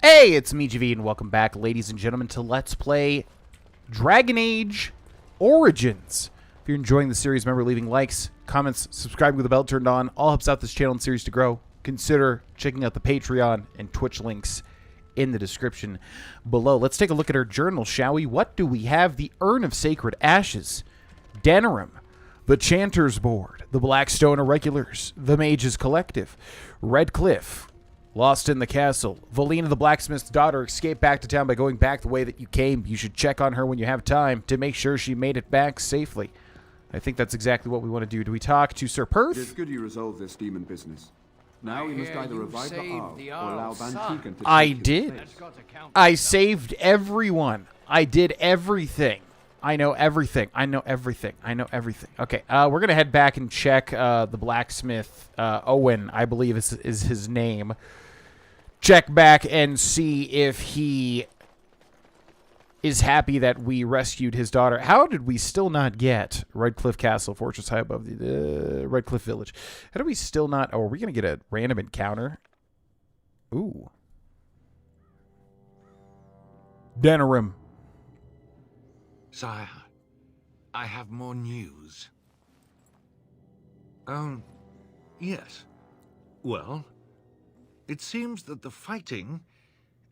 Hey, it's me, JV, and welcome back, ladies and gentlemen, to Let's Play Dragon Age Origins. If you're enjoying the series, remember leaving likes, comments, subscribing with the bell turned on. All helps out this channel and series to grow. Consider checking out the Patreon and Twitch links in the description below. Let's take a look at our journal, shall we? What do we have? The Urn of Sacred Ashes, Denerim, the Chanter's Board, the Blackstone Irregulars, the Mages Collective, Redcliffe, Lost in the Castle. Valina, the blacksmith's daughter, escaped back to town by going back the way that you came. You should check on her when you have time to make sure she made it back safely. I think that's exactly what we want to do. Do we talk to Sir Perth? It's good you resolved this demon business. Now we must either revive the Arl or allow Van Tuken to I take your did. place. I saved everyone. I did everything. I know everything. I know everything. I know everything. Okay, we're going to head back and check the blacksmith. Owen, I believe is his name. Check back and see if he is happy that we rescued his daughter. How did we still not get Redcliffe Castle, fortress high above the Redcliffe Village? How do we still not... Oh, are we going to get a random encounter? Ooh. Denerim. Sire, I have more news. Yes. Well, it seems that the fighting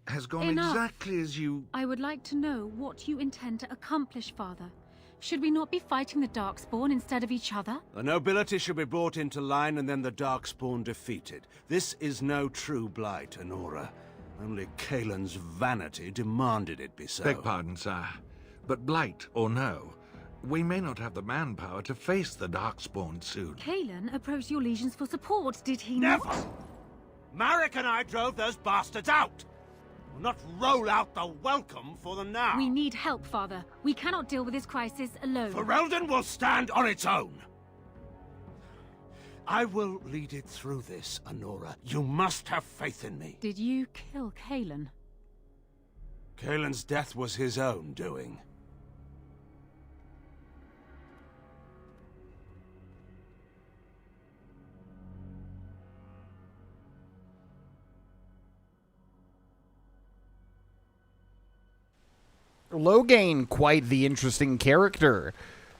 has gone Enough. exactly as you... I would like to know what you intend to accomplish, Father. Should we not be fighting the Darkspawn instead of each other? The nobility should be brought into line and then the Darkspawn defeated. This is no true blight, Honora. Only Kaelin's vanity demanded it be so. Beg pardon, sire. But blight or no, we may not have the manpower to face the Darkspawn soon. Kaelin approached your legions for support, did he Never! not? Marek and I drove those bastards out! We'll not roll out the welcome for them now! We need help, Father. We cannot deal with this crisis alone. Ferelden will stand on its own! I will lead it through this, Honora. You must have faith in me. Did you kill Kaelin? Kaelin's death was his own doing. Loghain, quite the interesting character.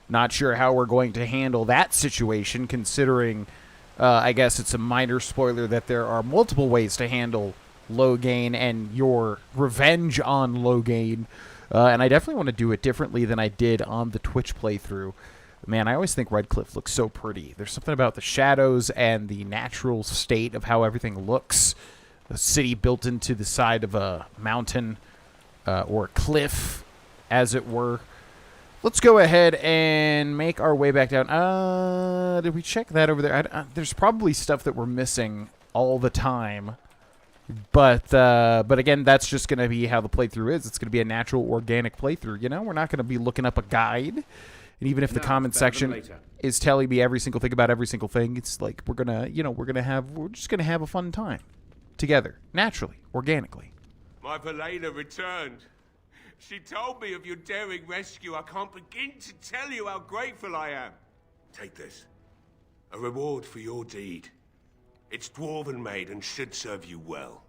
Not sure how we're going to handle that situation, considering, I guess it's a minor spoiler that there are multiple ways to handle Loghain and your revenge on Loghain. And I definitely want to do it differently than I did on the Twitch playthrough. Man, I always think Redcliffe looks so pretty. There's something about the shadows and the natural state of how everything looks. A city built into the side of a mountain. Or a cliff, as it were. Let's go ahead and make our way back down. Did we check that over there? There's probably stuff that we're missing all the time. But again, that's just going to be how the playthrough is. It's going to be a natural, organic playthrough. You know, we're not going to be looking up a guide. And even if the comment section is telling me every single thing about every single thing, it's like we're gonna, we're just gonna have a fun time together, naturally, organically. My Valena returned. She told me of your daring rescue. I can't begin to tell you how grateful I am. Take this. A reward for your deed. It's dwarven made and should serve you well.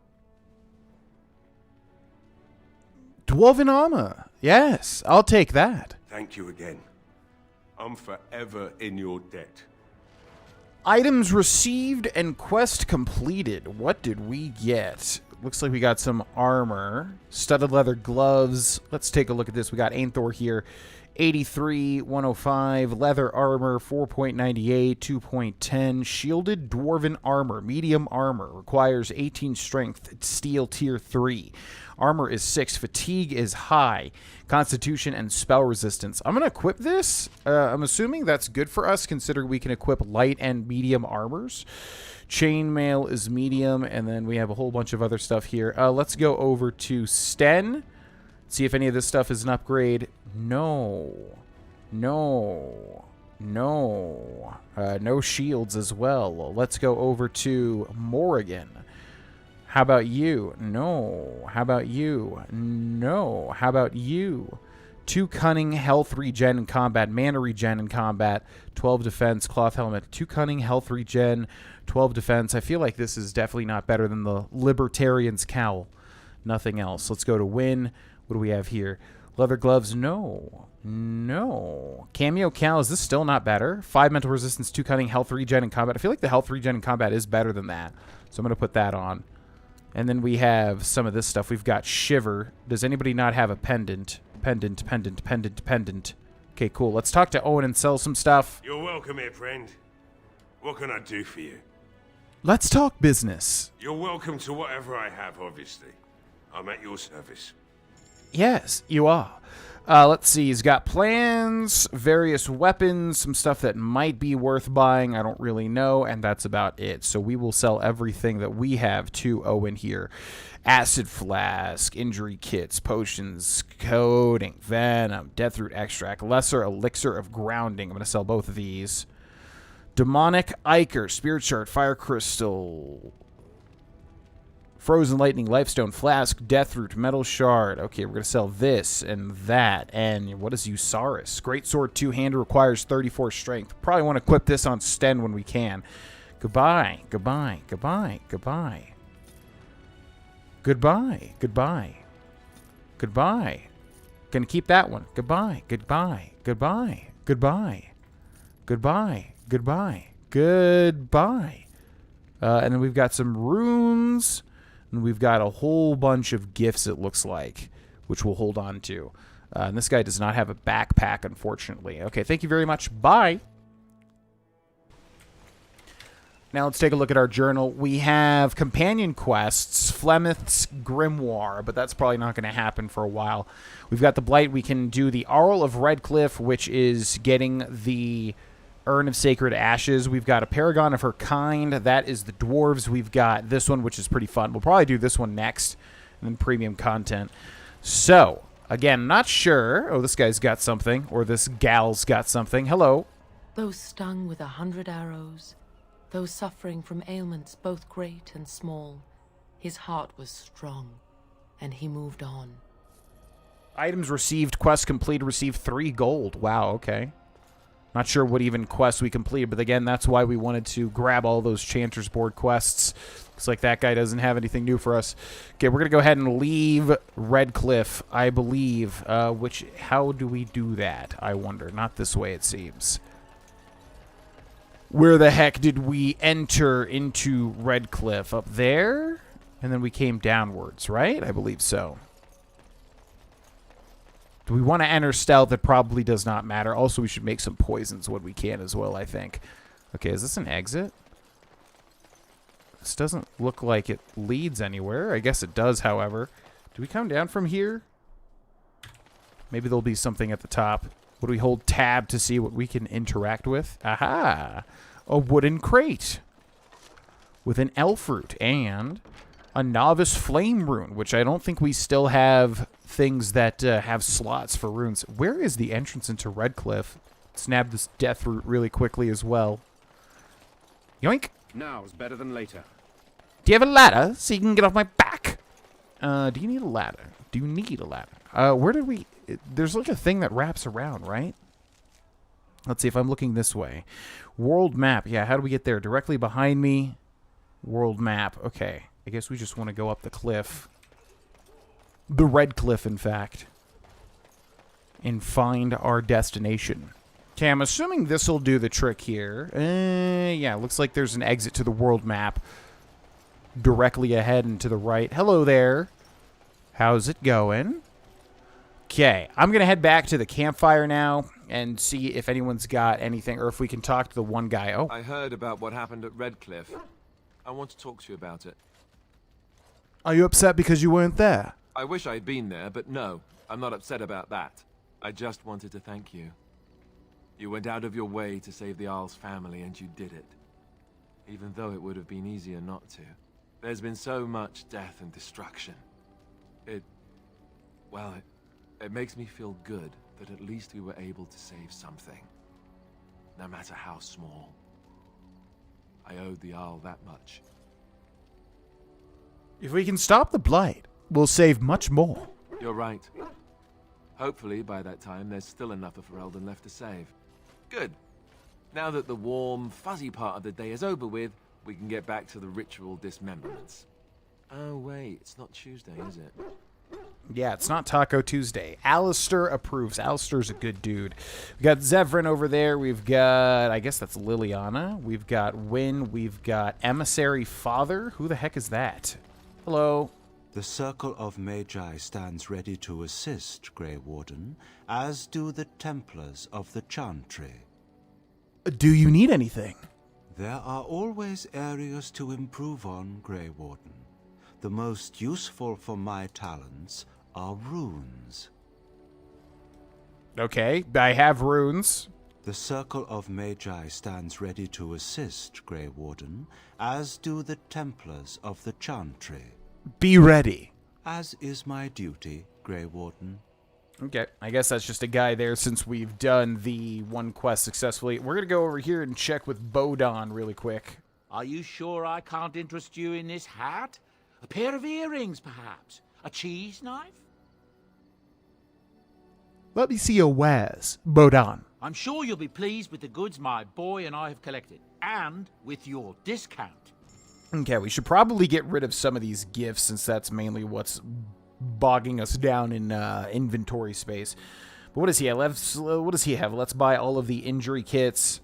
Dwarven armor. Yes, I'll take that. Thank you again. I'm forever in your debt. Items received and quest completed. What did we get? Looks like we got some armor, studded leather gloves. Let's take a look at this. We got Ainthor here, 83, 105, leather armor, 4.98, 2.10, shielded dwarven armor, medium armor, requires 18 strength, it's steel tier 3. Armor is 6, fatigue is high, constitution and spell resistance. I'm going to equip this. I'm assuming that's good for us, considering we can equip light and medium armors. Chainmail is medium, and then we have a whole bunch of other stuff here. Let's go over to Sten. See if any of this stuff is an upgrade. No. No. No. No shields as well. Let's go over to Morrigan. How about you? No. How about you? No. How about you? 2 cunning, health regen in combat, mana regen in combat, 12 defense, cloth helmet, 2 cunning, health regen, 12 defense. I feel like this is definitely not better than the Libertarian's Cowl. Nothing else. Let's go to win. What do we have here? Leather gloves. No. No. Cameo Cal. Is this still not better? 5 mental resistance, 2 cunning, health regen in combat. I feel like the health regen in combat is better than that. So I'm going to put that on. And then we have some of this stuff. We've got Shiver. Does anybody not have a pendant? Pendant. Okay, cool. Let's talk to Owen and sell some stuff. You're welcome here, friend. What can I do for you? Let's talk business. You're welcome to whatever I have, obviously. I'm at your service. Yes, you are. Let's see. He's got plans, various weapons, some stuff that might be worth buying. I don't really know, and that's about it. So we will sell everything that we have to Owen here. Acid flask, injury kits, potions, coating, venom, deathroot extract, lesser elixir of grounding. I'm going to sell both of these. Demonic ichor, spirit shard, fire crystal, frozen lightning, lifestone, flask, deathroot, metal shard. Okay, we're going to sell this and that. And what is Usaris? Greatsword, two-hander, requires 34 strength. Probably want to equip this on Sten when we can. Goodbye. Gonna keep that one. Goodbye. And then we've got some runes. And we've got a whole bunch of gifts, it looks like, which we'll hold on to. And this guy does not have a backpack, unfortunately. Okay, thank you very much. Bye. Now let's take a look at our journal. We have companion quests, Flemeth's Grimoire, but that's probably not going to happen for a while. We've got the Blight. We can do the Arl of Redcliffe, which is getting the Urn of Sacred Ashes. We've got a Paragon of Her Kind. That is the Dwarves. We've got this one, which is pretty fun. We'll probably do this one next, and then premium content. So, again, not sure. Oh, this guy's got something, or this gal's got something. Hello. Though stung with 100 arrows, though suffering from ailments both great and small, his heart was strong, and he moved on. Items received, quest completed, received 3 gold. Wow, okay. Not sure what even quests we completed, but again, that's why we wanted to grab all those Chanter's Board quests. Looks like that guy doesn't have anything new for us. Okay, we're going to go ahead and leave Redcliffe, I believe. How do we do that, I wonder? Not this way, it seems. Where the heck did we enter into Redcliffe? Up there? And then we came downwards, right? I believe so. Do we want to enter stealth? It probably does not matter. Also, we should make some poisons when we can as well, I think. Okay, is this an exit? This doesn't look like it leads anywhere. I guess it does, however. Do we come down from here? Maybe there'll be something at the top. Would we hold tab to see what we can interact with? Aha! A wooden crate with an elf root and a novice flame rune, which I don't think we still have things that have slots for runes. Where is the entrance into Redcliffe? Snap this death root really quickly as well. Yoink! Now's better than later. Do you have a ladder so you can get off my back? Do you need a ladder? Do you need a ladder? Where did we... There's like a thing that wraps around, right? Let's see if I'm looking this way. World map. Yeah, how do we get there? Directly behind me. World map. Okay. I guess we just want to go up the cliff. The Red Cliff, in fact. And find our destination. Okay, I'm assuming this will do the trick here. Yeah, looks like there's an exit to the world map. Directly ahead and to the right. Hello there. How's it going? Okay, I'm going to head back to the campfire now and see if anyone's got anything, or if we can talk to the one guy. Oh, I heard about what happened at Redcliffe. I want to talk to you about it. Are you upset because you weren't there? I wish I'd been there, but no, I'm not upset about that. I just wanted to thank you. You went out of your way to save the Arl's family, and you did it. Even though it would have been easier not to. There's been so much death and destruction. It makes me feel good that at least we were able to save something. No matter how small. I owed the Arl that much. If we can stop the blight, we'll save much more. You're right. Hopefully, by that time, there's still enough of Ferelden left to save. Good. Now that the warm, fuzzy part of the day is over with, we can get back to the ritual dismemberments. Oh, wait, it's not Tuesday, is it? Yeah, it's not Taco Tuesday. Alistair approves. Alistair's a good dude. We've got Zafrian over there. We've got, I guess that's Liliana. We've got Wynn. We've got Emissary Father. Who the heck is that? Hello. The Circle of Magi stands ready to assist, Grey Warden, as do the Templars of the Chantry. Do you need anything? There are always areas to improve on, Grey Warden. The most useful for my talents are runes. Okay, I have runes. The Circle of Magi stands ready to assist, Grey Warden, as do the Templars of the Chantry. Be ready. As is my duty, Grey Warden. Okay, I guess that's just a guy there since we've done the one quest successfully. We're going to go over here and check with Bodon really quick. Are you sure I can't interest you in this hat? A pair of earrings, perhaps? A cheese knife? Let me see your wares, Bodon. I'm sure you'll be pleased with the goods my boy and I have collected, and with your discount. Okay, we should probably get rid of some of these gifts since that's mainly what's bogging us down in inventory space. But what does he have? What does he have? Let's buy all of the injury kits.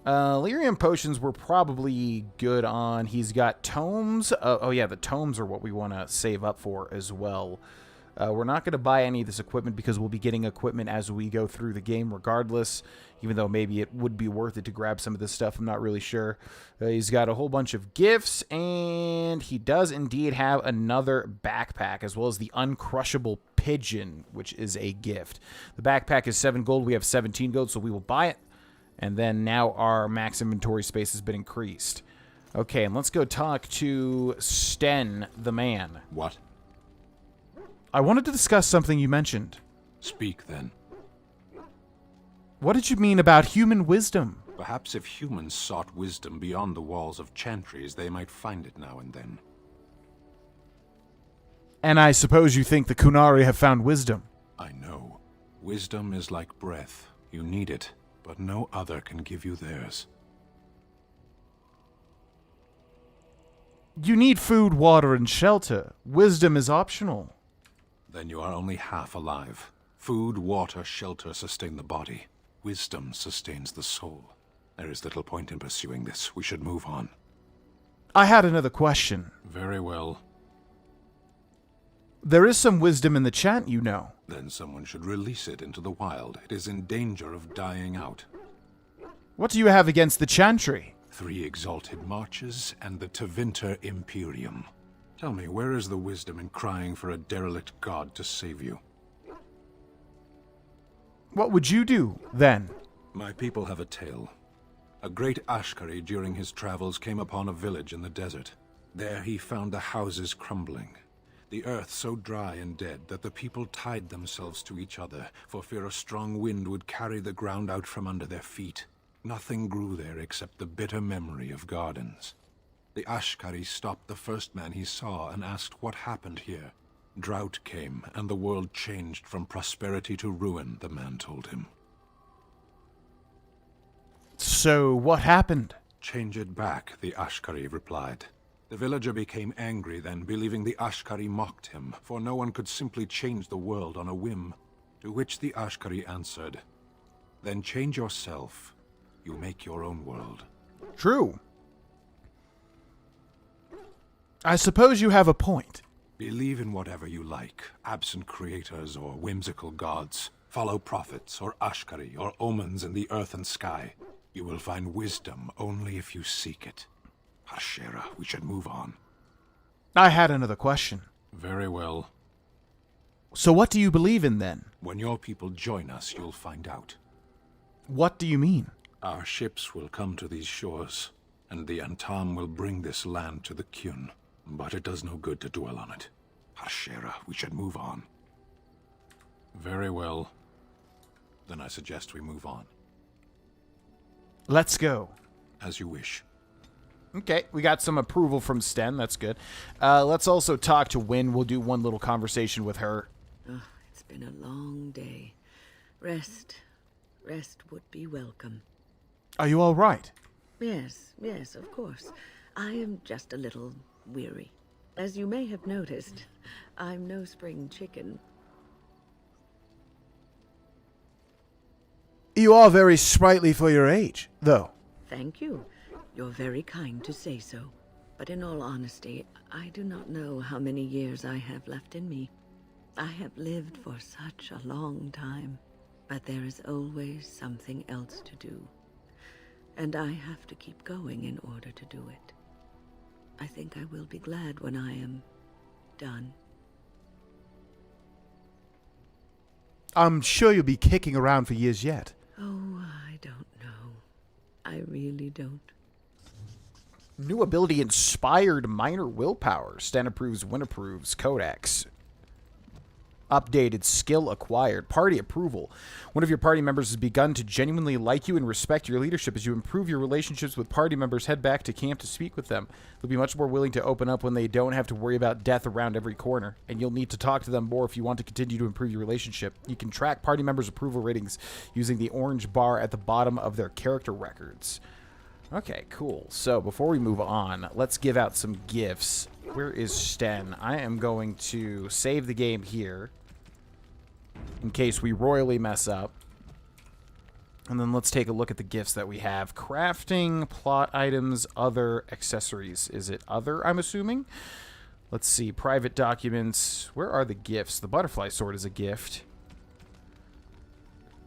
Lyrium potions we're probably good on. He's got tomes. Oh yeah, the tomes are what we want to save up for as well. We're not going to buy any of this equipment because we'll be getting equipment as we go through the game regardless, even though maybe it would be worth it to grab some of this stuff. I'm not really sure. He's got a whole bunch of gifts, and he does indeed have another backpack, as well as the uncrushable pigeon, which is a gift. The backpack is 7 gold. We have 17 gold, so we will buy it. And then now our max inventory space has been increased. Okay, and let's go talk to Sten, the man. What? I wanted to discuss something you mentioned. Speak, then. What did you mean about human wisdom? Perhaps if humans sought wisdom beyond the walls of chantries, they might find it now and then. And I suppose you think the Kunari have found wisdom? I know. Wisdom is like breath. You need it, but no other can give you theirs. You need food, water, and shelter. Wisdom is optional. Then you are only half alive. Food, water, shelter sustain the body. Wisdom sustains the soul. There is little point in pursuing this. We should move on. I had another question. Very well. There is some wisdom in the chant, you know. Then someone should release it into the wild. It is in danger of dying out. What do you have against the chantry? 3 exalted marches and the Tevinter Imperium. Tell me, where is the wisdom in crying for a derelict god to save you? What would you do, then? My people have a tale. A great Ashkari during his travels came upon a village in the desert. There he found the houses crumbling. The earth so dry and dead that the people tied themselves to each other for fear a strong wind would carry the ground out from under their feet. Nothing grew there except the bitter memory of gardens. The Ashkari stopped the first man he saw and asked what happened here. Drought came, and the world changed from prosperity to ruin, the man told him. So, what happened? Change it back, the Ashkari replied. The villager became angry then, believing the Ashkari mocked him, for no one could simply change the world on a whim. To which the Ashkari answered, "Then change yourself. You make your own world." True. I suppose you have a point. Believe in whatever you like, absent creators or whimsical gods. Follow prophets or Ashkari or omens in the earth and sky. You will find wisdom only if you seek it. Hashera, we should move on. I had another question. Very well. So what do you believe in, then? When your people join us, you'll find out. What do you mean? Our ships will come to these shores, and the Antam will bring this land to the Kyun. But it does no good to dwell on it. Hashera, we should move on. Very well. Then I suggest we move on. Let's go. As you wish. Okay, we got some approval from Sten. That's good. Let's also talk to Wynn. We'll do one little conversation with her. Oh, it's been a long day. Rest would be welcome. Are you all right? Yes, of course. I am just a little weary. As you may have noticed, I'm no spring chicken. You are very sprightly for your age, though. Thank you. You're very kind to say so. But in all honesty, I do not know how many years I have left in me. I have lived for such a long time, but there is always something else to do. And I have to keep going in order to do it. I think I will be glad when I am done. I'm sure you'll be kicking around for years yet. Oh, I don't know. I really don't. New ability inspired minor willpower. Sten approves, Win approves, Codex. Updated skill acquired. Party approval. One of your party members has begun to genuinely like you and respect your leadership. As you improve your relationships with party members, head back to camp to speak with them. They'll be much more willing to open up when they don't have to worry about death around every corner. And you'll need to talk to them more if you want to continue to improve your relationship. You can track party members' approval ratings using the orange bar at the bottom of their character records. Okay, cool. So before we move on, let's give out some gifts. Where is Sten? I am going to save the game here in case we royally mess up. And then let's take a look at the gifts that we have. Crafting, plot items, other accessories. Is it other, I'm assuming? Let's see. Private documents. Where are the gifts? The butterfly sword is a gift.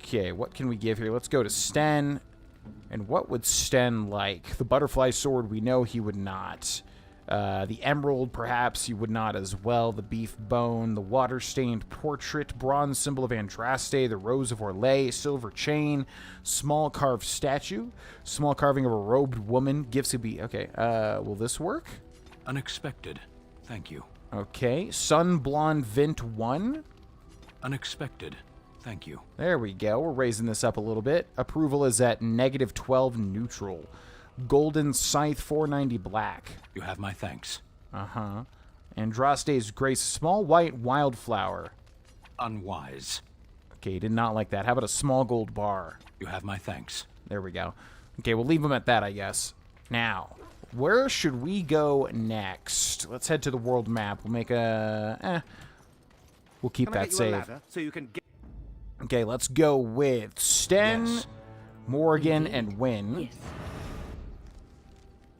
Okay, what can we give here? Let's go to Sten. And what would Sten like? The butterfly sword, we know he would not. The emerald, perhaps, he would not as well. The beef bone, the water-stained portrait, bronze symbol of Andraste, the rose of Orlais, silver chain, small carved statue, small carving of a robed woman. Gifts would be... Okay, will this work? Unexpected. Thank you. Okay, sun blonde vint 1. Unexpected. Thank you. There we go. We're raising this up a little bit. Approval is at -12 neutral. Golden Scythe 490 black. You have my thanks. Uh-huh. Andraste's Grace, small white wildflower. Unwise. Okay, did not like that. How about a small gold bar? You have my thanks. There we go. Okay, we'll leave them at that, I guess. Now, where should we go next? Let's head to the world map. We'll make a... We'll keep that save. So you can get... Okay, let's go with Sten, Yes. Morgan, and Wynn. Yes.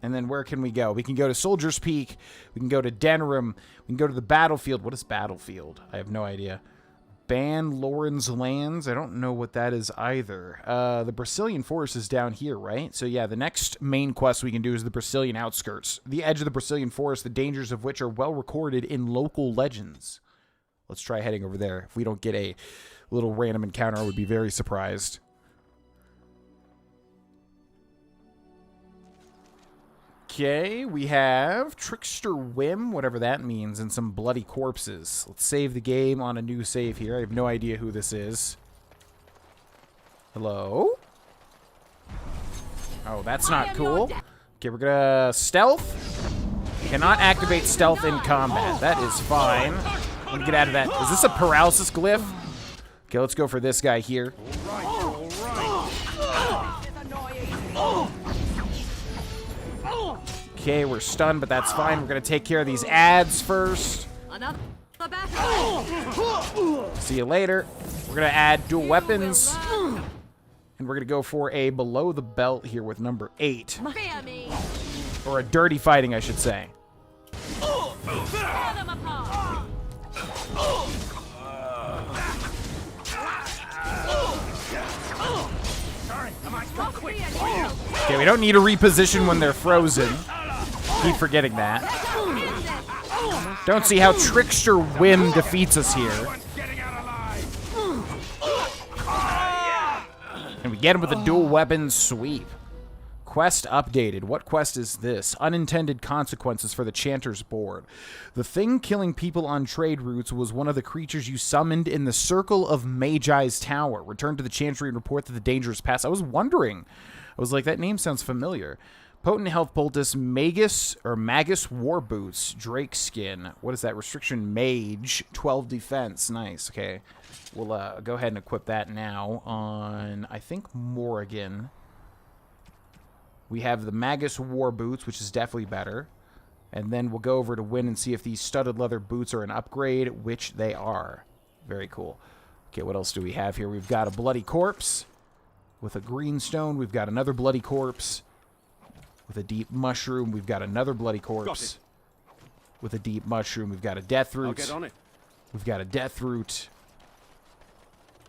And then where can we go? We can go to Soldier's Peak. We can go to Denerim. We can go to the battlefield. What is battlefield? I have no idea. Ban Loren's Lands. I don't know what that is either. The Brazilian Forest is down here, right? So yeah, the next main quest we can do is the Brazilian Outskirts. The edge of the Brazilian Forest, the dangers of which are well recorded in local legends. Let's try heading over there. If we don't get a little random encounter, I would be very surprised. Okay, we have Trickster Whim, whatever that means, and some bloody corpses. Let's save the game on a new save here. I have no idea who this is. Hello? Oh, that's not cool. Okay, we're gonna stealth. Cannot activate stealth in combat. That is fine. Let me get out of that. Is this a paralysis glyph? Okay, let's go for this guy here. Okay, we're stunned, but that's fine. We're going to take care of these ads first. See you later. We're going to add dual weapons. And we're going to go for a below the belt here with number 8. Or a dirty fighting, I should say. Okay, we don't need to reposition when they're frozen. Keep forgetting that. Don't see how Trickster Whim defeats us here. And we get him with a dual weapon sweep. Quest updated. What quest is this? Unintended consequences for the Chanter's Board. The thing killing people on trade routes was one of the creatures you summoned in the Circle of Magi's Tower. Return to the Chantry and report that the danger is past. I was wondering. I was like, that name sounds familiar. Potent Health Poultice, Magus War Boots, Drake Skin. What is that? Restriction Mage, 12 defense. Nice. Okay. We'll go ahead and equip that now on, I think, Morrigan. We have the Magus War Boots, which is definitely better. And then we'll go over to Win and see if these studded leather boots are an upgrade, which they are. Very cool. Okay, what else do we have here? We've got a bloody corpse with a green stone. We've got another bloody corpse with a deep mushroom. We've got another bloody corpse with a deep mushroom. We've got a death root. I'll get on it. We've got a death root.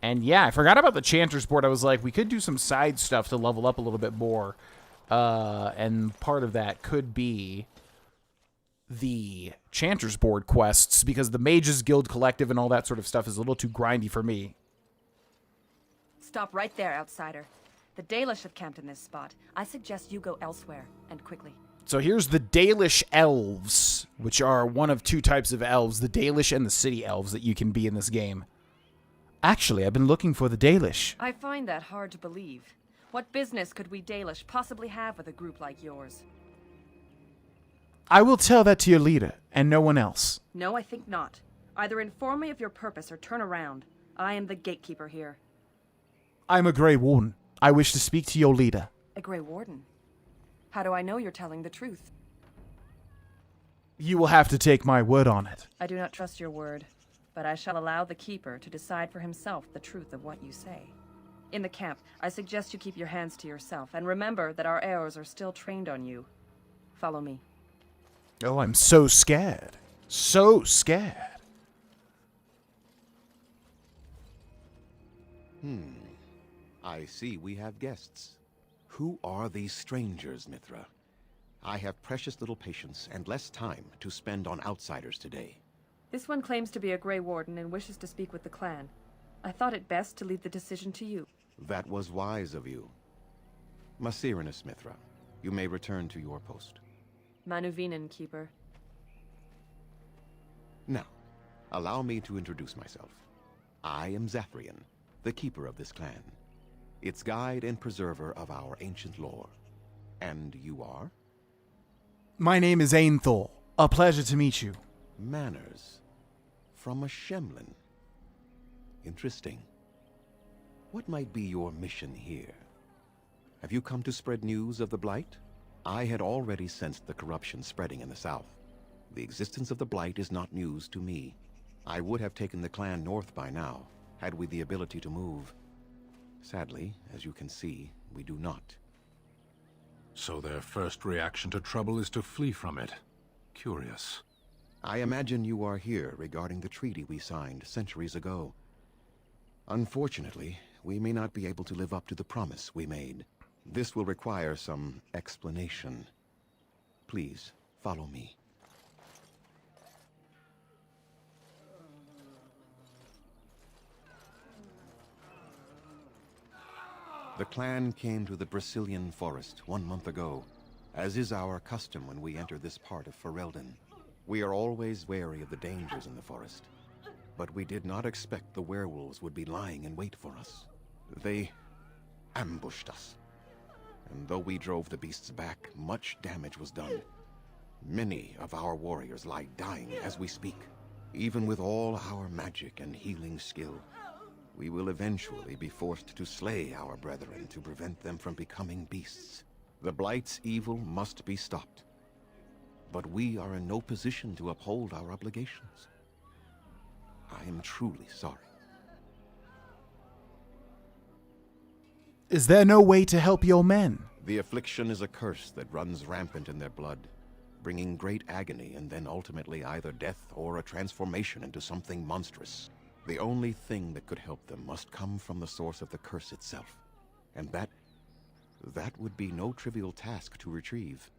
And yeah, I forgot about the Chanter's board. I was like, we could do some side stuff to level up a little bit more. And part of that could be the Chanter's board quests, because the Mages Guild Collective and all that sort of stuff is a little too grindy for me. Stop right there, outsider. The Dalish have camped in this spot. I suggest you go elsewhere, and quickly. So here's the Dalish Elves, which are one of two types of elves, the Dalish and the City Elves, that you can be in this game. Actually, I've been looking for the Dalish. I find that hard to believe. What business could we Dalish possibly have with a group like yours? I will tell that to your leader, and no one else. No, I think not. Either inform me of your purpose or turn around. I am the gatekeeper here. I'm a Grey Warden. I wish to speak to your leader. A Grey Warden? How do I know you're telling the truth? You will have to take my word on it. I do not trust your word, but I shall allow the Keeper to decide for himself the truth of what you say. In the camp, I suggest you keep your hands to yourself, and remember that our arrows are still trained on you. Follow me. Oh, I'm so scared. So scared. I see we have guests. Who are these strangers, Mithra? I have precious little patience and less time to spend on outsiders today. This one claims to be a Grey Warden and wishes to speak with the clan. I thought it best to leave the decision to you. That was wise of you. Masirinus, Mithra, you may return to your post. Manuvinen, Keeper. Now, allow me to introduce myself. I am Zafrian, the keeper of this clan, its guide and preserver of our ancient lore. And you are? My name is Ainthor. A pleasure to meet you. Manners. From a Shemlin. Interesting. What might be your mission here? Have you come to spread news of the Blight? I had already sensed the corruption spreading in the south. The existence of the Blight is not news to me. I would have taken the clan north by now, had we the ability to move. Sadly, as you can see, we do not. So their first reaction to trouble is to flee from it. Curious. I imagine you are here regarding the treaty we signed centuries ago. Unfortunately, we may not be able to live up to the promise we made. This will require some explanation. Please, follow me. The clan came to the Brazilian forest 1 month ago, as is our custom when we enter this part of Ferelden. We are always wary of the dangers in the forest, but we did not expect the werewolves would be lying in wait for us. They ambushed us. And though we drove the beasts back, much damage was done. Many of our warriors lie dying as we speak. Even with all our magic and healing skill, we will eventually be forced to slay our brethren to prevent them from becoming beasts. The Blight's evil must be stopped. But we are in no position to uphold our obligations. I am truly sorry. Is there no way to help your men? The affliction is a curse that runs rampant in their blood, bringing great agony and then ultimately either death or a transformation into something monstrous. The only thing that could help them must come from the source of the curse itself. And that would be no trivial task to retrieve.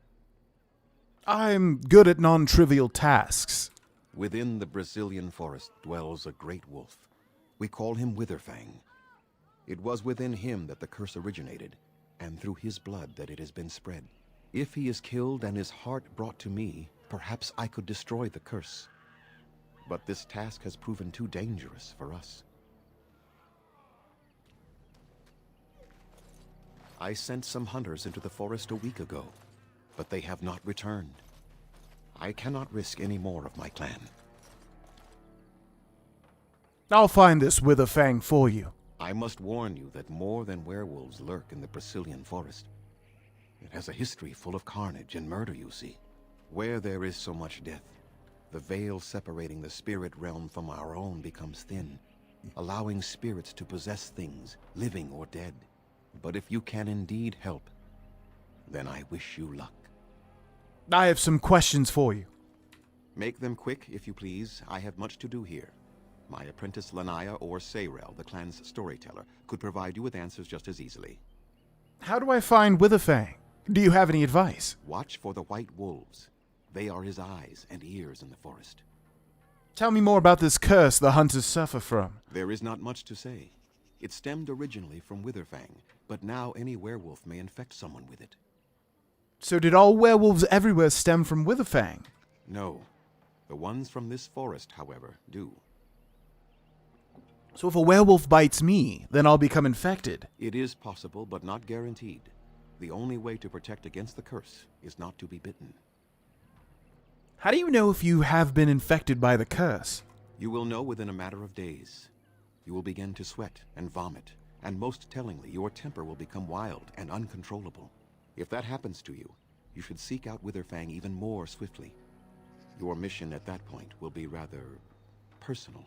I'm good at non-trivial tasks. Within the Brazilian forest dwells a great wolf. We call him Witherfang. It was within him that the curse originated, and through his blood that it has been spread. If he is killed and his heart brought to me, perhaps I could destroy the curse. But this task has proven too dangerous for us. I sent some hunters into the forest a week ago, but they have not returned. I cannot risk any more of my clan. I'll find this Witherfang for you. I must warn you that more than werewolves lurk in the Brazilian forest. It has a history full of carnage and murder, you see. Where there is so much death, the veil separating the spirit realm from our own becomes thin, allowing spirits to possess things, living or dead. But if you can indeed help, then I wish you luck. I have some questions for you. Make them quick, if you please. I have much to do here. My apprentice Lanaya or Sayrel, the clan's storyteller, could provide you with answers just as easily. How do I find Witherfang? Do you have any advice? Watch for the white wolves. They are his eyes and ears in the forest. Tell me more about this curse the hunters suffer from. There is not much to say. It stemmed originally from Witherfang, but now any werewolf may infect someone with it. So did all werewolves everywhere stem from Witherfang? No. The ones from this forest, however, do. So if a werewolf bites me, then I'll become infected. It is possible, but not guaranteed. The only way to protect against the curse is not to be bitten. How do you know if you have been infected by the curse? You will know within a matter of days. You will begin to sweat and vomit, and most tellingly, your temper will become wild and uncontrollable. If that happens to you, you should seek out Witherfang even more swiftly. Your mission at that point will be rather personal.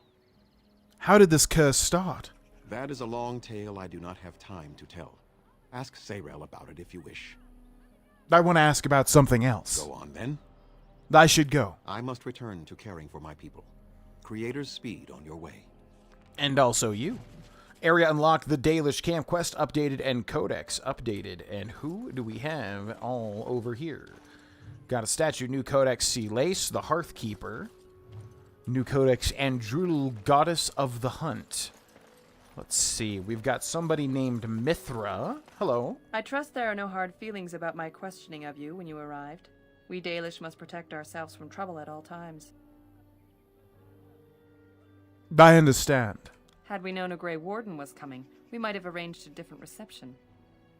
How did this curse start? That is a long tale I do not have time to tell. Ask Sayrel about it if you wish. I want to ask about something else. Go on then. I should go. I must return to caring for my people. Creator's speed on your way. And also you. Area unlocked, the Dalish camp quest updated, and codex updated. And who do we have all over here? Got a statue, new codex Sea Lace, the Hearthkeeper. New codex Andrul, Goddess of the Hunt. Let's see, we've got somebody named Mithra. Hello. I trust there are no hard feelings about my questioning of you when you arrived. We Dalish must protect ourselves from trouble at all times. I understand. Had we known a Grey Warden was coming, we might have arranged a different reception.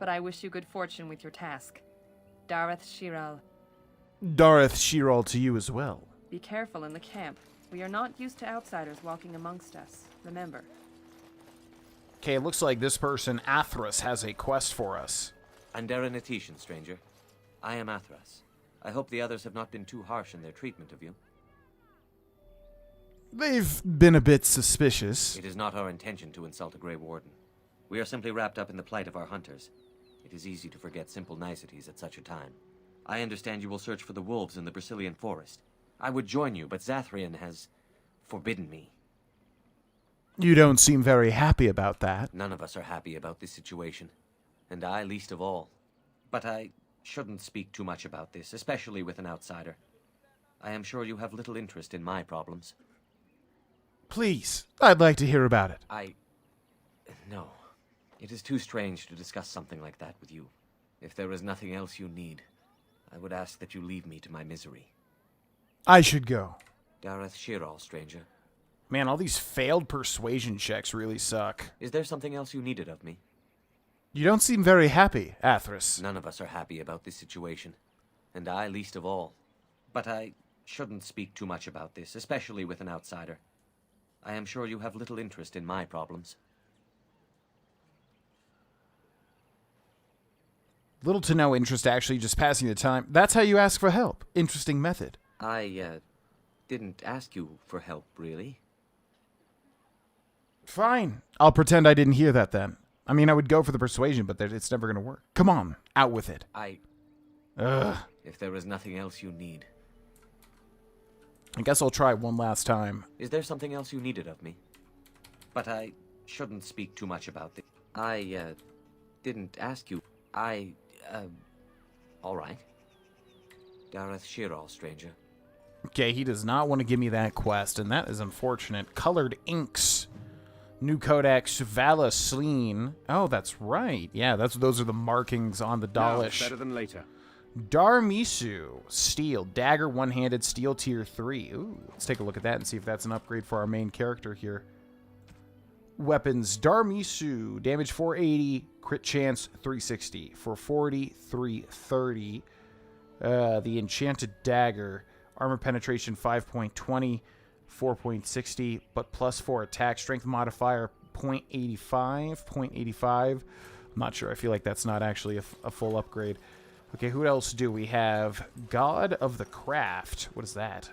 But I wish you good fortune with your task. Dareth Shiral. Dareth Shiral to you as well. Be careful in the camp. We are not used to outsiders walking amongst us, remember. Okay, it looks like this person, Athras, has a quest for us. Andera Natishan, stranger. I am Athras. I hope the others have not been too harsh in their treatment of you. They've been a bit suspicious. It is not our intention to insult a Grey Warden. We are simply wrapped up in the plight of our hunters. It is easy to forget simple niceties at such a time. I understand you will search for the wolves in the Brazilian forest. I would join you, but Zafrian has forbidden me. You don't seem very happy about that. None of us are happy about this situation, and I least of all. But I shouldn't speak too much about this, especially with an outsider. I am sure you have little interest in my problems. Please, I'd like to hear about it. No. It is too strange to discuss something like that with you. If there is nothing else you need, I would ask that you leave me to my misery. I should go. Dareth Shiral, stranger. Man, all these failed persuasion checks really suck. Is there something else you needed of me? You don't seem very happy, Athras. None of us are happy about this situation, and I least of all. But I shouldn't speak too much about this, especially with an outsider. I am sure you have little interest in my problems. Little to no interest, actually, just passing the time. That's how you ask for help. Interesting method. I didn't ask you for help, really. Fine. I'll pretend I didn't hear that then. I mean, I would go for the persuasion, but it's never going to work. Come on, out with it. Ugh. If there is nothing else you need. I guess I'll try one last time. Is there something else you needed of me? But I shouldn't speak too much about this. I didn't ask you. All right. Dareth Shiral, stranger. Okay, he does not want to give me that quest, and that is unfortunate. Colored inks. New codex, Valasleen. Oh, that's right. Yeah, those are the markings on the Dalish. Better than later. Darmisu. Steel. Dagger, one-handed, steel tier 3. Ooh, let's take a look at that and see if that's an upgrade for our main character here. Weapons. Darmisu. Damage 480. Crit chance 360. For 40, 330. The Enchanted Dagger. Armor penetration 5.20. 4.60, but plus 4 attack. Strength modifier 0.85. 0.85. I'm not sure. I feel like that's not actually a full upgrade. Okay, who else do we have? God of the Craft. What is that?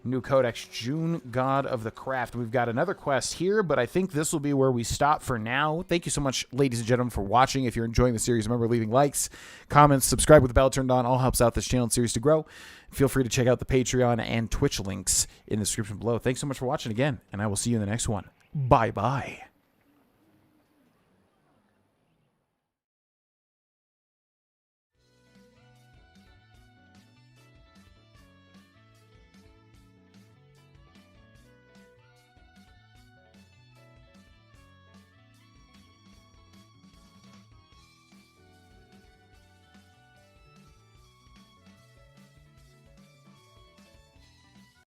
New Codex, June, God of the Craft. We've got another quest here, but I think this will be where we stop for now. Thank you so much, ladies and gentlemen, for watching. If you're enjoying the series, remember leaving likes, comments, subscribe with the bell turned on. All helps out this channel and series to grow. Feel free to check out the Patreon and Twitch links in the description below. Thanks so much for watching again, and I will see you in the next one. Bye-bye.